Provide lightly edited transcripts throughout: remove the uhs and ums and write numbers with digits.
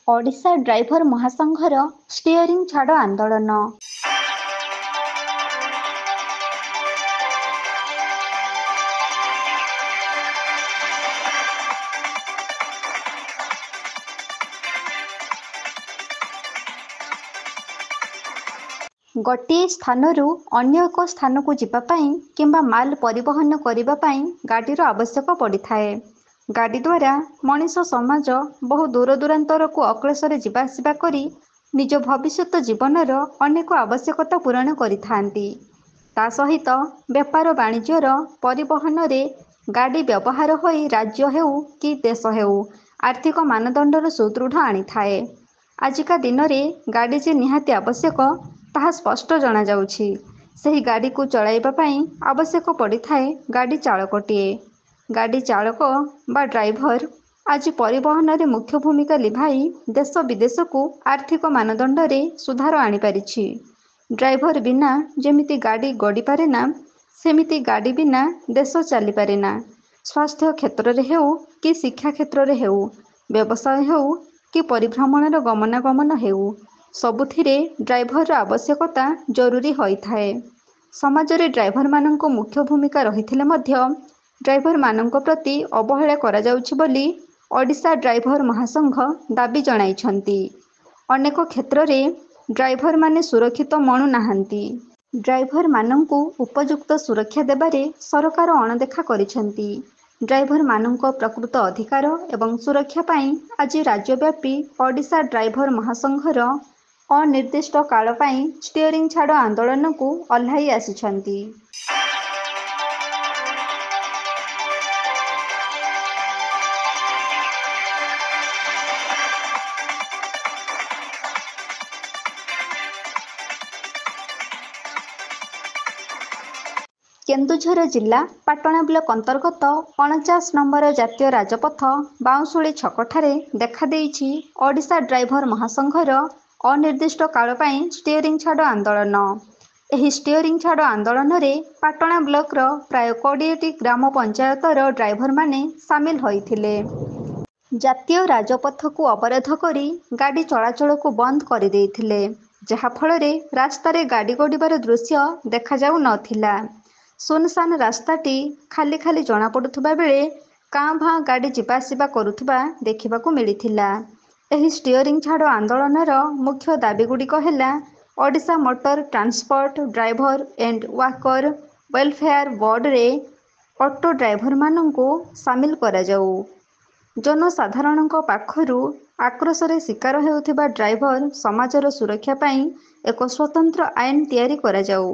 Odisha driver ମହାସଂଘର steering ଛାଡ଼ ଆନ୍ଦୋଳନ। ଗୋଟିଏ ସ୍ଥାନରୁ ଅନ୍ୟ ଏକ ସ୍ଥାନକୁ ଯିବା ପାଇଁ କିମ୍ବା ମାଲ ପରିବହନ କରିବା ପାଇଁ ଗାଡ଼ିର ଆବଶ୍ୟକ ପଡ଼ିଥାଏ। ଗାଡ଼ି ଦ୍ୱାରା ମଣିଷ ସମାଜ ବହୁ ଦୂରଦୂରାନ୍ତରକୁ ଅକ୍ଳେଶରେ ଯିବା ଆସିବା କରି ନିଜ ଭବିଷ୍ୟତ ଜୀବନର ଅନେକ ଆବଶ୍ୟକତା ପୂରଣ କରିଥାନ୍ତି। ତା ସହିତ ବେପାର ବାଣିଜ୍ୟର ପରିବହନରେ ଗାଡ଼ି ବ୍ୟବହାର ହୋଇ ରାଜ୍ୟ ହେଉ କି ଦେଶ ହେଉ ଆର୍ଥିକ ମାନଦଣ୍ଡର ସୁଦୃଢ଼ ଆଣିଥାଏ। ଆଜିକା ଦିନରେ ଗାଡ଼ି ଯେ ନିହାତି ଆବଶ୍ୟକ ତାହା ସ୍ପଷ୍ଟ ଜଣାଯାଉଛି। ସେହି ଗାଡ଼ିକୁ ଚଳାଇବା ପାଇଁ ଆବଶ୍ୟକ ପଡ଼ିଥାଏ ଗାଡ଼ି ଚାଳକଟିଏ। ଗାଡ଼ି ଚାଳକ ବା ଡ୍ରାଇଭର ଆଜି ପରିବହନରେ ମୁଖ୍ୟ ଭୂମିକା ଲିଭାଇ ଦେଶ ବିଦେଶକୁ ଆର୍ଥିକ ମାନଦଣ୍ଡରେ ସୁଧାର ଆଣିପାରିଛି। ଡ୍ରାଇଭର ବିନା ଯେମିତି ଗାଡ଼ି ଗଡ଼ିପାରେ ନା, ସେମିତି ଗାଡ଼ି ବିନା ଦେଶ ଚାଲିପାରେନା। ସ୍ୱାସ୍ଥ୍ୟ କ୍ଷେତ୍ରରେ ହେଉ କି ଶିକ୍ଷା କ୍ଷେତ୍ରରେ ହେଉ, ବ୍ୟବସାୟ ହେଉ କି ପରିଭ୍ରମଣର ଗମନାଗମନ ହେଉ, ସବୁଥିରେ ଡ୍ରାଇଭରର ଆବଶ୍ୟକତା ଜରୁରୀ ହୋଇଥାଏ। ସମାଜରେ ଡ୍ରାଇଭରମାନଙ୍କ ମୁଖ୍ୟ ଭୂମିକା ରହିଥିଲେ ମଧ୍ୟ ଡ୍ରାଇଭରମାନଙ୍କ ପ୍ରତି ଅବହେଳା କରାଯାଉଛି ବୋଲି ଓଡ଼ିଶା ଡ୍ରାଇଭର ମହାସଂଘ ଦାବି ଜଣାଇଛନ୍ତି। ଅନେକ କ୍ଷେତ୍ରରେ ଡ୍ରାଇଭରମାନେ ସୁରକ୍ଷିତ ମଣୁନାହାନ୍ତି। ଡ୍ରାଇଭରମାନଙ୍କୁ ଉପଯୁକ୍ତ ସୁରକ୍ଷା ଦେବାରେ ସରକାର ଅଣଦେଖା କରିଛନ୍ତି। ଡ୍ରାଇଭରମାନଙ୍କ ପ୍ରକୃତ ଅଧିକାର ଏବଂ ସୁରକ୍ଷା ପାଇଁ ଆଜି ରାଜ୍ୟବ୍ୟାପୀ ଓଡ଼ିଶା ଡ୍ରାଇଭର ମହାସଂଘର ଅନିର୍ଦ୍ଦିଷ୍ଟ କାଳ ପାଇଁ ଷ୍ଟିଅରିଂ ଛାଡ଼ ଆନ୍ଦୋଳନକୁ ଓହ୍ଲାଇ ଆସିଛନ୍ତି। କେନ୍ଦୁଝର ଜିଲ୍ଲା ପାଟଣା ବ୍ଲକ ଅନ୍ତର୍ଗତ 49 ନମ୍ବର ଜାତୀୟ ରାଜପଥ ବାଉଁଶୁଳି ଛକଠାରେ ଦେଖାଦେଇଛି ଓଡ଼ିଶା ଡ୍ରାଇଭର ମହାସଂଘର ଅନିର୍ଦ୍ଦିଷ୍ଟ କାଳ ପାଇଁ ଷ୍ଟିଅରିଂ ଛାଡ଼ ଆନ୍ଦୋଳନ। ଏହି ଷ୍ଟିଅରିଂ ଛାଡ଼ ଆନ୍ଦୋଳନରେ ପାଟଣା ବ୍ଲକର ପ୍ରାୟ 20ଟି ଗ୍ରାମ ପଞ୍ଚାୟତର ଡ୍ରାଇଭରମାନେ ସାମିଲ ହୋଇଥିଲେ। ଜାତୀୟ ରାଜପଥକୁ ଅବରୋଧ କରି ଗାଡ଼ି ଚଳାଚଳକୁ ବନ୍ଦ କରିଦେଇଥିଲେ, ଯାହାଫଳରେ ରାସ୍ତାରେ ଗାଡ଼ି ଗଡ଼ିବାର ଦୃଶ୍ୟ ଦେଖାଯାଉ ନଥିଲା। ସୁନସାନ ରାସ୍ତାଟି ଖାଲି ଖାଲି ଜଣାପଡ଼ୁଥିବା ବେଳେ କାଁ ଭାଁ ଗାଡ଼ି ଯିବା ଆସିବା କରୁଥିବା ଦେଖିବାକୁ ମିଳିଥିଲା। ଏହି ଷ୍ଟିଅରିଂ ଛାଡ଼ ଆନ୍ଦୋଳନର ମୁଖ୍ୟ ଦାବିଗୁଡ଼ିକ ହେଲା Odisha motor transport driver and worker welfare ବୋର୍ଡରେ ଅଟୋ ଡ୍ରାଇଭରମାନଙ୍କୁ ସାମିଲ କରାଯାଉ। ଜନସାଧାରଣଙ୍କ ପାଖରୁ ଆକ୍ରୋଶରେ ଶିକାର ହେଉଥିବା ଡ୍ରାଇଭର ସମାଜର ସୁରକ୍ଷା ପାଇଁ ଏକ ସ୍ୱତନ୍ତ୍ର ଆଇନ ତିଆରି କରାଯାଉ।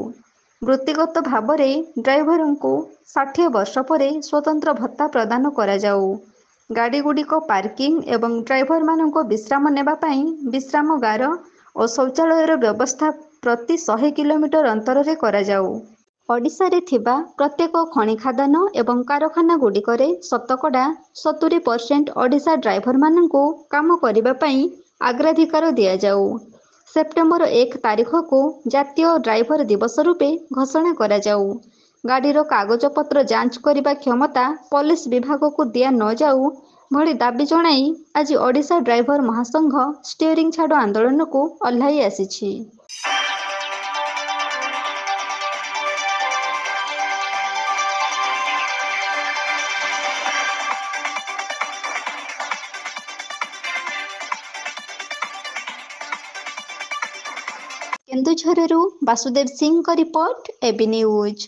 ବୃତ୍ତିଗତ ଭାବରେ ଡ୍ରାଇଭରଙ୍କୁ 60 ବର୍ଷ ପରେ ସ୍ୱତନ୍ତ୍ର ଭତ୍ତା ପ୍ରଦାନ କରାଯାଉ। ଗାଡ଼ିଗୁଡ଼ିକ ପାର୍କିଂ ଏବଂ ଡ୍ରାଇଭରମାନଙ୍କ ବିଶ୍ରାମ ନେବା ପାଇଁ ବିଶ୍ରାମଗାର ଓ ଶୌଚାଳୟର ବ୍ୟବସ୍ଥା ପ୍ରତି 100 କିଲୋମିଟର ଅନ୍ତରରେ କରାଯାଉ। ଓଡ଼ିଶାରେ ଥିବା ପ୍ରତ୍ୟେକ ଖଣି ଖାଦାନ ଏବଂ କାରଖାନାଗୁଡ଼ିକରେ ଶତକଡ଼ା 70% ଓଡ଼ିଶା ଡ୍ରାଇଭରମାନଙ୍କୁ କାମ କରିବା ପାଇଁ ଅଗ୍ରାଧିକାର ଦିଆଯାଉ। ସେପ୍ଟେମ୍ବର 1 ତାରିଖକୁ ଜାତୀୟ ଡ୍ରାଇଭର ଦିବସ ରୂପେ ଘୋଷଣା କରାଯାଉ। ଗାଡ଼ିର କାଗଜପତ୍ର ଯାଞ୍ଚ କରିବା କ୍ଷମତା ପୋଲିସ ବିଭାଗକୁ ଦିଆ ନଯାଉ ଭଳି ଦାବି ଜଣାଇ ଆଜି ଓଡ଼ିଶା ଡ୍ରାଇଭର ମହାସଂଘ ଷ୍ଟିଅରିଂ ଛାଡ଼ ଆନ୍ଦୋଳନକୁ ଓହ୍ଲାଇ ଆସିଛି। କେନ୍ଦୁଝରରୁ ବାସୁଦେବ ସିଂଙ୍କ ରିପୋର୍ଟ, এবি ନ୍ୟୁଜ।